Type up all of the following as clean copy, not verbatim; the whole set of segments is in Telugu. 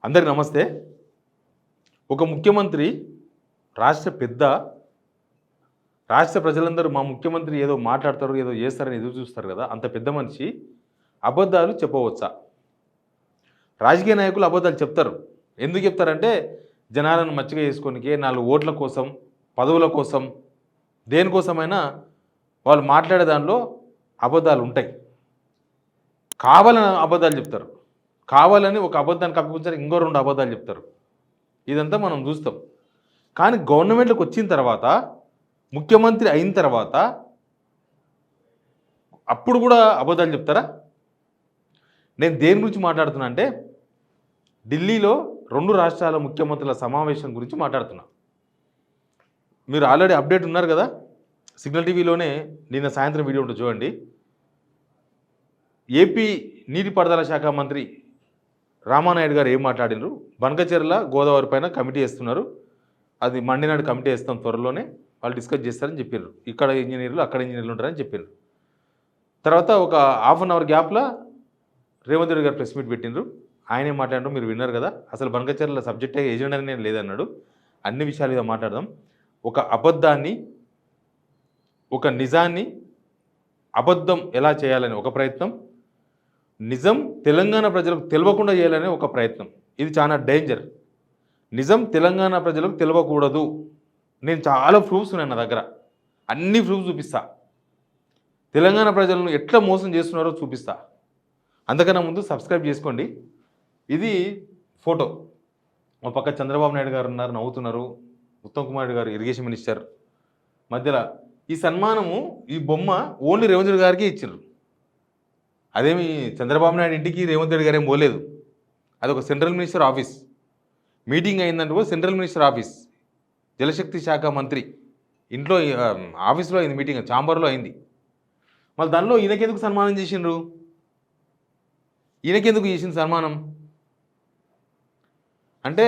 అందరికి నమస్తే. ఒక ముఖ్యమంత్రి రాష్ట్ర పెద్ద రాష్ట్ర ప్రజలందరూ మా ముఖ్యమంత్రి ఏదో మాట్లాడతారు, ఏదో చేస్తారని ఎదురు చూస్తారు కదా! అంత పెద్ద మనిషి అబద్ధాలు చెప్పవచ్చా? రాజకీయ నాయకులు అబద్ధాలు చెప్తారు. ఎందుకు చెప్తారంటే జనాలను మచ్చిక చేసుకోనికే, 4 ఓట్ల కోసం, పదవుల కోసం, దేనికోసమైనా వాళ్ళు మాట్లాడే దానిలో అబద్ధాలు ఉంటాయి. కావాలని అబద్ధాలు చెప్తారు. కావాలని ఒక అబద్ధాన్ని కప్పిపుచ్చడానికి ఇంకో 2 అబద్ధాలు చెప్తారు. ఇదంతా మనం చూస్తాం. కానీ గవర్నమెంట్‌లోకి వచ్చిన తర్వాత, ముఖ్యమంత్రి అయిన తర్వాత అప్పుడు కూడా అబద్ధాలు చెప్తారా? నేను దేని గురించి మాట్లాడుతున్నా అంటే ఢిల్లీలో 2 రాష్ట్రాల ముఖ్యమంత్రుల సమావేశం గురించి మాట్లాడుతున్నా. మీరు ఆల్రెడీ అప్డేట్ ఉన్నారు కదా! సిగ్నల్ టీవీలోనే నిన్న సాయంత్రం వీడియో ఉంటుంది చూడండి. ఏపీ నీటిపారుదల శాఖ మంత్రి రామానాయుడు గారు ఏం మాట్లాడినారు? బనకచెర్ల గోదావరి పైన కమిటీ వేస్తున్నారు. అది మండే నాడు కమిటీ వేస్తాం త్వరలోనే, వాళ్ళు డిస్కస్ చేస్తారని చెప్పారు. ఇక్కడ ఇంజనీర్లు అక్కడ ఇంజనీర్లు ఉంటారని చెప్పారు. తర్వాత ఒక హాఫ్ అన్ అవర్ గ్యాప్లో రేవంత్ రెడ్డి గారు ప్రెస్ మీట్ పెట్టినారు. ఆయనే మాట్లాడారు, మీరు విన్నారు కదా. అసలు బనకచెర్ల సబ్జెక్టే ఎజెండానే లేదన్నాడు. అన్ని విషయాల మీద మాట్లాడదాం. ఒక అబద్ధాన్ని, ఒక నిజాన్ని అబద్ధం ఎలా చేయాలని ఒక ప్రయత్నం, నిజం తెలంగాణ ప్రజలకు తెలియకుండా చేయాలనే ఒక ప్రయత్నం. ఇది చాలా డేంజర్. నిజం తెలంగాణ ప్రజలకు తెలియకూడదు. నేను చాలా ప్రూఫ్స్ ఉన్నాయి నా దగ్గర, అన్ని ప్రూఫ్స్ చూపిస్తా. తెలంగాణ ప్రజలను ఎట్లా మోసం చేస్తున్నారో చూపిస్తా. అంతకన్నా ముందు సబ్స్క్రైబ్ చేసుకోండి. ఇది ఫోటో. ఒక పక్క చంద్రబాబు నాయుడు గారు ఉన్నారు, నవ్వుతున్నారు. ఉత్తమ్ కుమార్ రెడ్డి గారు ఇరిగేషన్ మినిస్టర్ మధ్యలో. ఈ సన్మానము, ఈ బొమ్మ ఓన్లీ రేవంత్ రెడ్డి గారికి ఇచ్చారు. అదేమి చంద్రబాబు నాయుడు ఇంటికి రేవంత్ రెడ్డి గారు ఏం పోలేదు. అదొక సెంట్రల్ మినిస్టర్ ఆఫీస్. మీటింగ్ అయిందంటే కూడా సెంట్రల్ మినిస్టర్ ఆఫీస్, జలశక్తి శాఖ మంత్రి ఇంట్లో ఆఫీస్లో అయింది మీటింగ్, ఛాంబర్లో అయింది. మళ్ళీ దానిలో ఈయనకెందుకు సన్మానం చేసిండ్రు? ఈయనకెందుకు చేసింది సన్మానం? అంటే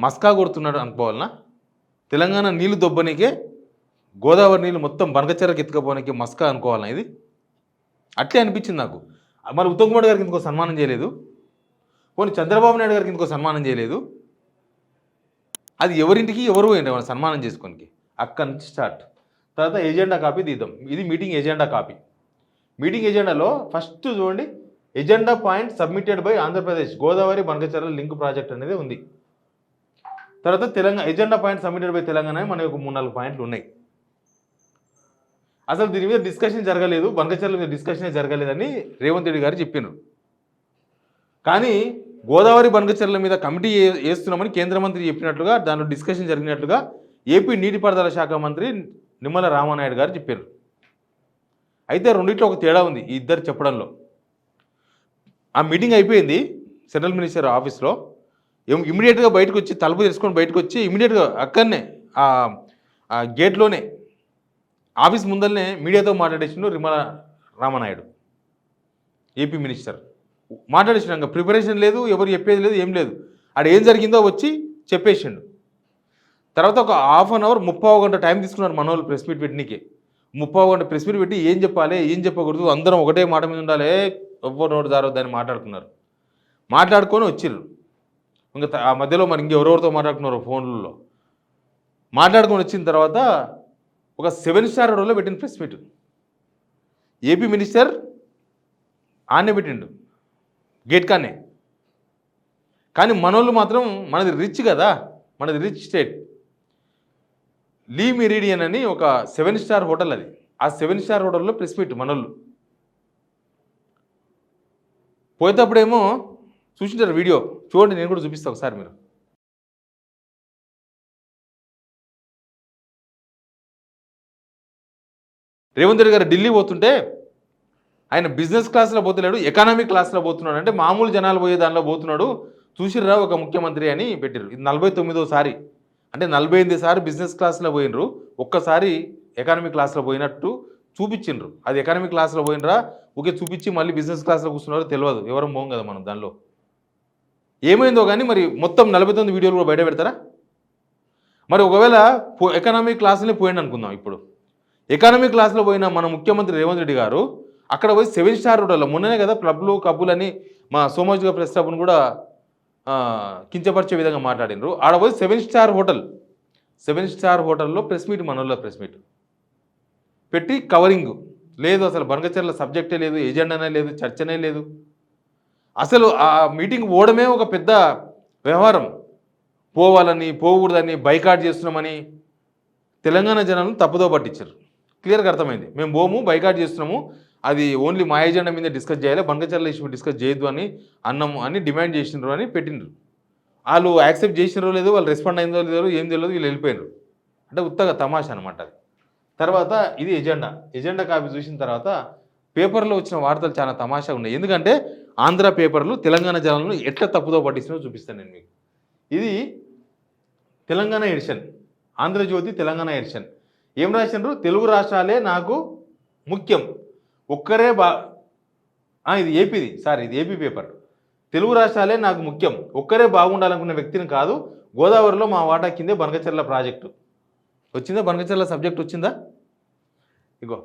మస్కా కొడుతున్నాడు అనుకోవాలనా? తెలంగాణ నీళ్లు దొబ్బనికే, గోదావరి నీళ్ళు మొత్తం బనకచెర్లకు ఎత్తుకపోవడానికి మస్కా అనుకోవాలనా ఇది? అట్లే అనిపించింది నాకు. మరి ఉత్తమ్ కుమార్ గారికి ఇంకో సన్మానం చేయలేదు, పోనీ చంద్రబాబు నాయుడు గారికి ఇంకో సన్మానం చేయలేదు. అది ఎవరింటికి ఎవరు పోయిండ్రు మన సన్మానం చేసుకోనికి? అక్కడి నుంచి స్టార్ట్. తర్వాత ఎజెండా కాపీ తీద్దాం. ఇది మీటింగ్ ఎజెండా కాపీ. మీటింగ్ ఎజెండాలో ఫస్ట్ చూడండి, agenda point submitted by Andhra Pradesh Godavari Banakacherla link project అనేది ఉంది. తర్వాత Telangana agenda point submitted by Telangana మన ఒక 3-4 పాయింట్లు ఉన్నాయి. అసలు దీని మీద డిస్కషన్ జరగలేదు, బనకచెర్ల మీద డిస్కషనే జరగలేదని రేవంత్ రెడ్డి గారు చెప్పినారు. కానీ గోదావరి బనకచెర్ల మీద కమిటీ వేస్తున్నామని కేంద్ర మంత్రి చెప్పినట్లుగా, దానిలో డిస్కషన్ జరిగినట్లుగా ఏపీ నీటిపారుదల శాఖ మంత్రి నిమ్మల రామానాయుడు గారు చెప్పారు. అయితే రెండిట్లో ఒక తేడా ఉంది ఈ ఇద్దరు చెప్పడంలో. ఆ మీటింగ్ అయిపోయింది సెంట్రల్ మినిస్టర్ ఆఫీస్లో. ఇమీడియట్గా బయటకు వచ్చి, తలుపు తెలుసుకొని బయటకు వచ్చి ఇమీడియట్గా అక్కడనే ఆ గేట్లోనే ఆఫీస్ ముందరనే మీడియాతో మాట్లాడేసిండు నిమ్మల రామానాయుడు, ఏపీ మినిస్టర్. మాట్లాడేసినాక ప్రిపరేషన్ లేదు, ఎవరు చెప్పేది లేదు, ఏం లేదు. ఆడ ఏం జరిగిందో వచ్చి చెప్పేసిండు. తర్వాత ఒక హాఫ్ అన్ అవర్ 30 గంట టైం తీసుకున్నారు మన వాళ్ళు ప్రెస్ మీట్ పెట్టినకే. 30 గంట ప్రెస్ మీట్ పెట్టి ఏం చెప్పాలి, ఏం చెప్పకూడదు, అందరం ఒకటే మాట మీద ఉండాలి, ఎవ్వరు నోటు జారొద్దని మాట్లాడుకున్నారు. మాట్లాడుకొని వచ్చిర్రు. ఇంకా ఆ మధ్యలో మరి ఇంకెవరెవరితో మాట్లాడుకున్నారు ఫోన్లలో. మాట్లాడుకొని వచ్చిన తర్వాత ఒక 7 స్టార్ హోటల్లో పెట్టిన ప్రెస్ మీట్. ఏపీ మినిస్టర్ ఆనే పెట్టిండు, గేట్ కానే. కానీ మనోళ్ళు మాత్రం, మనది రిచ్ కదా, మనది రిచ్ స్టేట్. లీ మెరిడియన్ అని ఒక 7 స్టార్ హోటల్ అది. ఆ 7 స్టార్ హోటల్లో ప్రెస్ మీట్ మనోళ్ళు. పోయేటప్పుడేమో చూసింటారు వీడియో, చూడండి, నేను కూడా చూపిస్తాను ఒకసారి మీరు. రేవంత్ రెడ్డి గారు ఢిల్లీ పోతుంటే ఆయన బిజినెస్ క్లాస్లో పోతున్నాడు, ఎకానమీ క్లాస్లో పోతున్నాడు. అంటే మామూలు జనాలు పోయే దానిలో పోతున్నాడు, చూసిర్రా ఒక ముఖ్యమంత్రి అని పెట్టారు. ఇది 49వ అంటే 48 సారి బిజినెస్ క్లాస్లో పోయినరు, ఒక్కసారి ఎకానమీ క్లాస్లో పోయినట్టు చూపించిండ్రు. అది ఎకానమీ క్లాస్లో పోయినరా, ఓకే చూపించి మళ్ళీ బిజినెస్ క్లాస్లో కూర్చున్నారో తెలియదు, ఎవరం పోం కదా మనం దానిలో. ఏమైందో కానీ మరి మొత్తం 49 వీడియోలు కూడా బయట పెడతారా? మరి ఒకవేళ ఎకానమీ క్లాసులే పోయింది అనుకుందాం. ఇప్పుడు ఎకానమీ క్లాస్లో పోయిన మన ముఖ్యమంత్రి రేవంత్ రెడ్డి గారు అక్కడ పోయి 7 స్టార్ హోటల్లో, మొన్ననే కదా క్లబ్లు కబ్బులని మా సోమాజిగా ప్రెస్ క్లబ్ను కూడా కించపరిచే విధంగా మాట్లాడినారు. ఆడ పోయి 7 స్టార్ హోటల్లో ప్రెస్ మీట్, మనోళ్ళ ప్రెస్ మీట్ పెట్టి కవరింగ్ లేదు, అసలు బనకచెర్ల సబ్జెక్టే లేదు, ఎజెండానే లేదు, చర్చనే లేదు. అసలు ఆ మీటింగ్ పోవడమే ఒక పెద్ద వ్యవహారం. పోవాలని, పోకూడదని, బైకాట్ చేస్తున్నామని తెలంగాణ జనాలను తప్పుదో పట్టించారు. క్లియర్గా అర్థమైంది. మేము పోము, బైకాట్ చేస్తున్నాము, అది ఓన్లీ మా ఎజెండా మీద డిస్కస్ చేయాలి, బనకచెర్ల ఇష్యూ డిస్కస్ చేయొద్దు అని అన్నాము అని డిమాండ్ చేసినారు అని పెట్టిండ్రు. వాళ్ళు యాక్సెప్ట్ చేసినారో లేదో, వాళ్ళు రెస్పాండ్ అయిందో లేదో ఏం తెలియదు, వీళ్ళు వెళ్ళిపోయినారు. అంటే ఉత్తగా తమాషా అనమాట అది. తర్వాత ఇది ఎజెండా కాపీ చూసిన తర్వాత పేపర్లో వచ్చిన వార్తలు చాలా తమాషా ఉన్నాయి. ఎందుకంటే ఆంధ్ర పేపర్లు తెలంగాణ జనాలను ఎట్లా తప్పుదో పట్టించినో చూపిస్తాను నేను మీకు. ఇది తెలంగాణ ఎడిషన్, ఆంధ్రజ్యోతి తెలంగాణ ఎడిషన్. ఏం రాసినారు? తెలుగు రాష్ట్రాలే నాకు ముఖ్యం, ఒక్కరే ఇది ఏపీది, ఇది ఏపీ పేపర్. తెలుగు రాష్ట్రాలే నాకు ముఖ్యం, ఒక్కరే బాగుండాలనుకున్న వ్యక్తిని కాదు, గోదావరిలో మా వాటా కిందే బనకచెర్ల ప్రాజెక్టు వచ్చిందా? బనకచెర్ల సబ్జెక్ట్ వచ్చిందా? ఇగో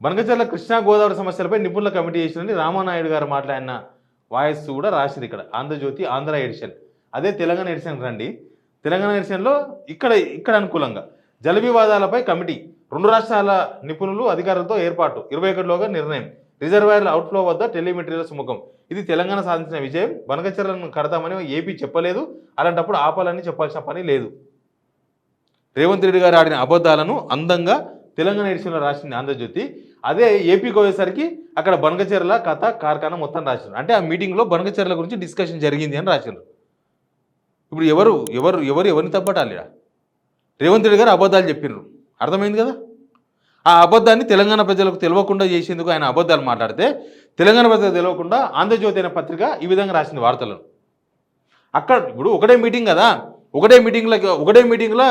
బనకచెర్ల కృష్ణా గోదావరి సమస్యలపై నిపుణుల కమిటీ చేసిందని రామానాయుడు గారు మాట్లాడిన వాయిస్ కూడా రాసింది ఇక్కడ ఆంధ్రజ్యోతి ఆంధ్ర ఎడిషన్. అదే తెలంగాణ ఎడిషన్ రండి. తెలంగాణ ఎడిషన్లో ఇక్కడ అనుకూలంగా జల వివాదాలపై కమిటీ, 2 రాష్ట్రాల నిపుణులు అధికారులతో ఏర్పాటు, 21లోగా నిర్ణయం, రిజర్వాయర్ల అవుట్ఫ్లో వద్ద టెలిమెటీరియల్ సుముఖం. ఇది తెలంగాణ సాధించిన విజయం. బనకచెర్లను కడతామని ఏపీ చెప్పలేదు, అలాంటప్పుడు ఆపాలని చెప్పాల్సిన పని లేదు. రేవంత్ రెడ్డి గారు ఆడిన అబద్ధాలను అందంగా తెలంగాణ ఎడిషన్లో రాసింది ఆంధ్రజ్యోతి. అదే ఏపీకి పోయేసరికి అక్కడ బనకచెర్ల కథ కార్ఖానా మొత్తం రాసినారు. అంటే ఆ మీటింగ్లో బనకచెర్ల గురించి డిస్కషన్ జరిగింది అని రాసినారు. ఇప్పుడు ఎవరిని తప్పటాలి? రేవంత్ రెడ్డి గారు అబద్ధాలు చెప్పినారు, అర్థమైంది కదా. ఆ అబద్ధాన్ని తెలంగాణ ప్రజలకు తెలియకుండా చేసేందుకు ఆయన అబద్ధాలు మాట్లాడితే, తెలంగాణ ప్రజలకు తెలియకుండా ఆంధ్రజ్యోతి అనే పత్రిక ఈ విధంగా రాసింది వార్తలను. అక్కడ ఇప్పుడు ఒకటే మీటింగ్ కదా, ఒకటే మీటింగ్లో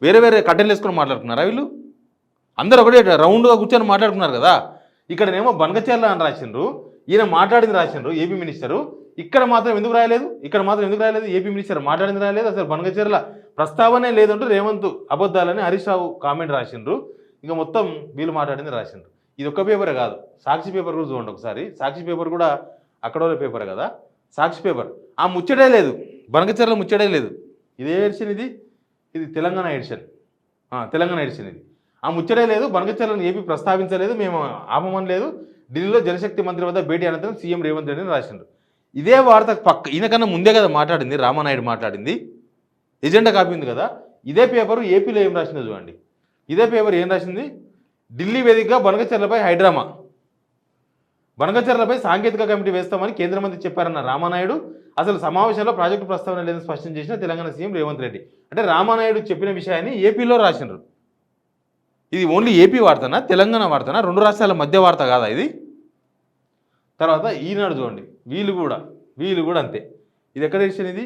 వేరే కట్టెలు వేసుకొని మాట్లాడుకున్నారా వీళ్ళు? అందరూ ఒకటే రౌండ్గా కూర్చొని మాట్లాడుకున్నారు కదా. ఇక్కడనేమో బనకచెర్ల అని రాసిండ్రు, ఈయన మాట్లాడింది రాసిండ్రు ఏపీ మినిస్టరు. ఇక్కడ మాత్రం ఎందుకు రాయలేదు? ఏపీ మినిస్టర్ మాట్లాడింది రాయలేదు, అసలు బనకచెర్ల ప్రస్తావనే లేదంటూ రేవంత్ అబద్ధాలని హరీష్ రావు కామెంట్ రాసిండ్రు. ఇంకా మొత్తం వీళ్ళు మాట్లాడింది రాసిండ్రు. ఇది ఒక్క పేపరే కాదు, సాక్షి పేపర్ కూడా చూడండి ఒకసారి. సాక్షి పేపర్ కూడా అక్కడ పేపర్ కదా, సాక్షి పేపర్. ఆ ముచ్చటే లేదు, బనకచెర్ల ముచ్చటే లేదు. ఇదే ఎడిషన్ ఇది తెలంగాణ ఎడిషన్. ఇది ఆ ముచ్చటే లేదు. బనకచెర్లను ఏపీ ప్రస్తావించలేదు, మేము ఆపమని లేదు. ఢిల్లీలో జలశక్తి మంత్రి వద్ద భేటీ అనంతరం సీఎం రేవంత్ రెడ్డిని రాసిండ్రు. ఇదే వార్త ఈయనకన్నా ముందే కదా మాట్లాడింది, రామానాయుడు మాట్లాడింది. ఎజెండా కాపీ ఉంది కదా. ఇదే పేపరు ఏపీలో ఏం రాసిందో చూడండి. ఇదే పేపర్ ఏం రాసింది? ఢిల్లీ వేదికగా బనకచెర్లపై హైడ్రామా, బనకచెర్లపై సాంకేతిక కమిటీ వేస్తామని కేంద్ర మంత్రి చెప్పారన్న రామానాయుడు. అసలు సమావేశంలో ప్రాజెక్టు ప్రస్తావన లేదని స్పష్టం చేసిన తెలంగాణ సీఎం రేవంత్ రెడ్డి. అంటే రామానాయుడు చెప్పిన విషయాన్ని ఏపీలో రాసినారు. ఇది ఓన్లీ ఏపీ వార్తనా, తెలంగాణ వార్తనా, 2 రాష్ట్రాల మధ్య వార్త కాదా ఇది? తర్వాత ఈనాడు చూడండి, వీళ్ళు కూడా అంతే. ఇది ఎక్కడ ఎడిషన్? ఇది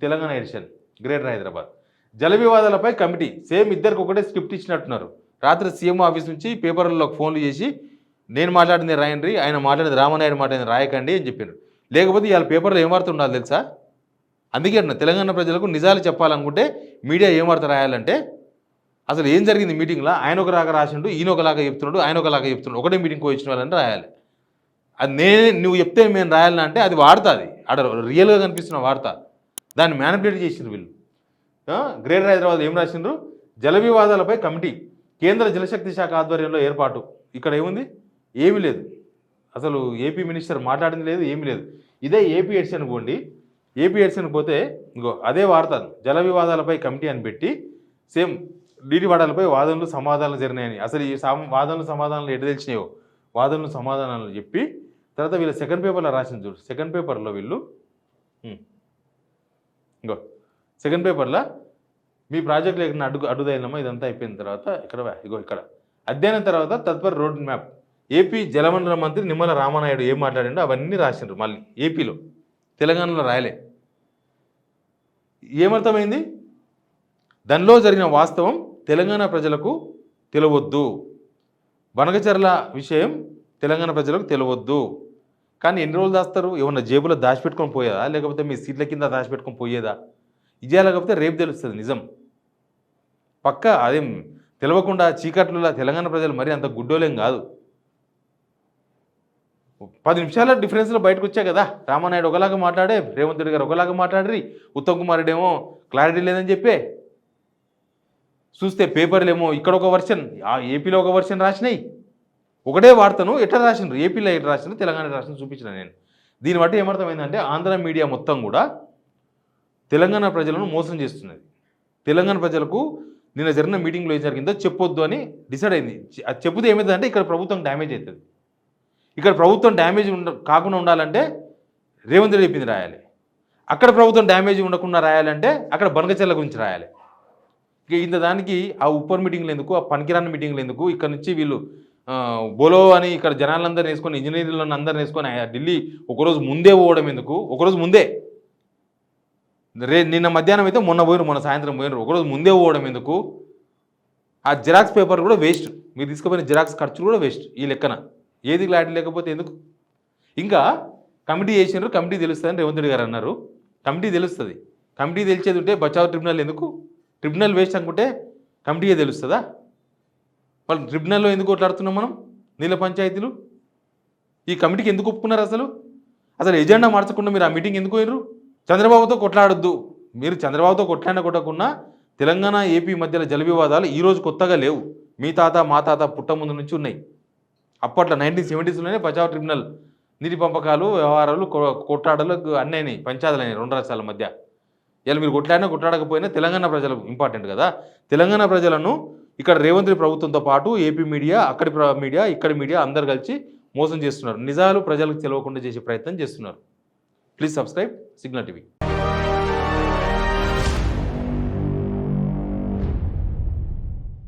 తెలంగాణ ఎడిషన్, గ్రేటర్ హైదరాబాద్. జల వివాదాలపై కమిటీ, సేమ్ ఇద్దరికి ఒకటే స్క్రిప్ట్ ఇచ్చినట్టున్నారు. రాత్రి సీఎం ఆఫీస్ నుంచి పేపర్లకు ఫోన్లు చేసి నేను మాట్లాడింది రాయండి, ఆయన మాట్లాడింది రామానాయుడు మాట్లాడింది రాయకండి అని చెప్పారు. లేకపోతే ఇవాళ పేపర్లో ఏం వార్త ఉండాలి తెలుసా? అందుకే అన్న తెలంగాణ ప్రజలకు నిజాలు చెప్పాలనుకుంటే మీడియా ఏం వార్త రాయాలంటే, అసలు ఏం జరిగింది మీటింగ్లో, ఆయన ఒకలాగా రాసిండు, ఈయన ఒకలాగా చెప్తున్నాడు, ఆయన ఒకలాగా చెప్తున్నాడు, ఒకటే మీటింగ్కి వచ్చిన వాళ్ళని రాయాలి. అది నువ్వు చెప్తే మేము రాయాలన్నా అంటే అది వార్త, అది అక్కడ రియల్గా కనిపిస్తున్న వార్త. దాన్ని మ్యానిపులేట్ చేసిండ్రు వీళ్ళు. గ్రేటర్ హైదరాబాద్ ఏం రాసిండ్రు? జల వివాదాలపై కమిటీ, కేంద్ర జలశక్తి శాఖ ఆధ్వర్యంలో ఏర్పాటు. ఇక్కడ ఏముంది? ఏమీ లేదు. అసలు ఏపీ మినిస్టర్ మాట్లాడింది లేదు, ఏమీ లేదు. ఇదే ఏపీ ఎడిషన్ అనుకోండి. ఏపీ ఎడిషన్కి పోతే ఇంకో అదే వార్త, జల వివాదాలపై కమిటీ అని పెట్టి సేమ్ నీటి వాడాలపై వాదనలు సమాధానాలు జరిగినాయని. అసలు ఈ వాదనలు సమాధానాలు ఎటు తెలిసినాయో వాదనలు సమాధానాలు చెప్పి తర్వాత వీళ్ళ సెకండ్ పేపర్లో రాసింది చూడు. సెకండ్ పేపర్లో వీళ్ళు ఇంకో సెకండ్ పేపర్లో మీ ప్రాజెక్టులు ఎక్కడ అడ్డుదైనమా ఇదంతా అయిపోయిన తర్వాత ఇక్కడ అధ్యయనం తర్వాత తదుపరి రోడ్ మ్యాప్. ఏపీ జలవనరుల మంత్రి నిమ్మల రామానాయుడు ఏం మాట్లాడిండో అవన్నీ రాసిండ్రు. మళ్ళీ ఏపీలో, తెలంగాణలో రాయలే. ఏమర్థమైంది? దానిలో జరిగిన వాస్తవం తెలంగాణ ప్రజలకు తెలియవద్దు, బనకచెర్ల విషయం తెలంగాణ ప్రజలకు తెలియవద్దు. కానీ ఎన్ని రోజులు దాస్తారు? ఏమన్నా జేబులో దాచిపెట్టుకొని పోయేదా, లేకపోతే మీ సీట్ల కింద దాచిపెట్టుకొని పోయేదా? ఇదే లేకపోతే రేపు తెలుస్తుంది నిజం. పక్క అదేం తెలియకుండా చీకట్లలో తెలంగాణ ప్రజలు మరీ అంత గుడ్డోలేం కాదు. 10 నిమిషాల డిఫరెన్స్లో బయటకు వచ్చా కదా. రామానాయుడు ఒకలాగా మాట్లాడే, రేవంత్ రెడ్డి గారు ఒకలాగా మాట్లాడరి, ఉత్తమ్ కుమార్ రెడ్డి ఏమో క్లారిటీ లేదని చెప్పే. చూస్తే పేపర్లు ఏమో ఇక్కడ ఒక వర్షన్, ఏపీలో ఒక వర్షన్ రాసినాయి. ఒకటే వార్తను ఎట్లా రాసినారు, ఏపీలో ఎట్లా రాసినారు, తెలంగాణ రాసిన చూపించిన నేను. దీన్ని బట్టి ఏమర్థమైందంటే ఆంధ్ర మీడియా మొత్తం కూడా తెలంగాణ ప్రజలను మోసం చేస్తున్నది. తెలంగాణ ప్రజలకు నిన్న జరిగిన మీటింగ్లో ఏం జరిగిందో చెప్పొద్దు అని డిసైడ్ అయింది. అది చెబితే ఏమవుతుందంటే ఇక్కడ ప్రభుత్వం డ్యామేజ్ అవుతుంది. ఇక్కడ ప్రభుత్వం డ్యామేజ్ కాకుండా ఉండాలంటే రేవంత్ రెడ్డి చెప్పింది రాయాలి. అక్కడ ప్రభుత్వం డ్యామేజ్ ఉండకుండా రాయాలంటే అక్కడ బనకచెర్ల గురించి రాయాలి. ఇక ఇంత దానికి ఆ ఉప్పర్ మీటింగ్లు ఎందుకు, ఆ పనికిరాని మీటింగ్లు ఎందుకు, ఇక్కడ నుంచి వీళ్ళు బోలో అని ఇక్కడ జనాలందరినీ వేసుకొని, ఇంజనీర్లను అందరిని వేసుకొని ఢిల్లీ ఒకరోజు ముందే పోవడం ఎందుకు? ఒకరోజు ముందే, నిన్న మధ్యాహ్నం అయితే మొన్న సాయంత్రం పోయినారు. ఒకరోజు ముందే పోవడం ఎందుకు? ఆ జిరాక్స్ పేపర్ కూడా వేస్ట్, మీరు తీసుకుపోయిన జిరాక్స్ ఖర్చులు కూడా వేస్ట్. ఈ లెక్కన ఏది క్లారిటీ లేకపోతే ఎందుకు? ఇంకా కమిటీ చేసినారు, కమిటీ తెలుస్తుందని రేవంత్ రెడ్డి గారు అన్నారు. కమిటీ తెలుస్తుంది, కమిటీ తెలిసేది ఉంటే బచావ్ ట్రిబ్యునల్ ఎందుకు? ట్రిబ్యునల్ వేస్ట్ అనుకుంటే కమిటీయే తెలుస్తుందా? వాళ్ళు ట్రిబ్యునల్లో ఎందుకు కొట్లాడుతున్నాం మనం? నీళ్ళ పంచాయతీలు ఈ కమిటీకి ఎందుకు ఒప్పుకున్నారు? అసలు ఎజెండా మార్చకుండా మీరు ఆ మీటింగ్ ఎందుకు పోయినరు? చంద్రబాబుతో కొట్లాడొద్దు. మీరు చంద్రబాబుతో కొట్టకుండా తెలంగాణ ఏపీ మధ్యలో జల వివాదాలు ఈరోజు కొత్తగా లేవు. మీ తాత మా తాత పుట్ట ముందు నుంచి ఉన్నాయి. అప్పట్లో 1970sలోనే బచావ్ ట్రిబ్యునల్ నీటి పంపకాలు వ్యవహారాలు కొట్లాడలు అన్నీ పంచాయతీలు 2 రాష్ట్రాల మధ్య. ఇలా మీరు కొట్లాడకపోయినా తెలంగాణ ప్రజలకు ఇంపార్టెంట్ కదా. తెలంగాణ ప్రజలను ఇక్కడ రేవంత్ రెడ్డి ప్రభుత్వంతో పాటు ఏపీ మీడియా, అక్కడి మీడియా, ఇక్కడి మీడియా అందరు కలిసి మోసం చేస్తున్నారు. నిజాలు ప్రజలకు తెలియకుండా చేసే ప్రయత్నం చేస్తున్నారు. Please subscribe signal TV.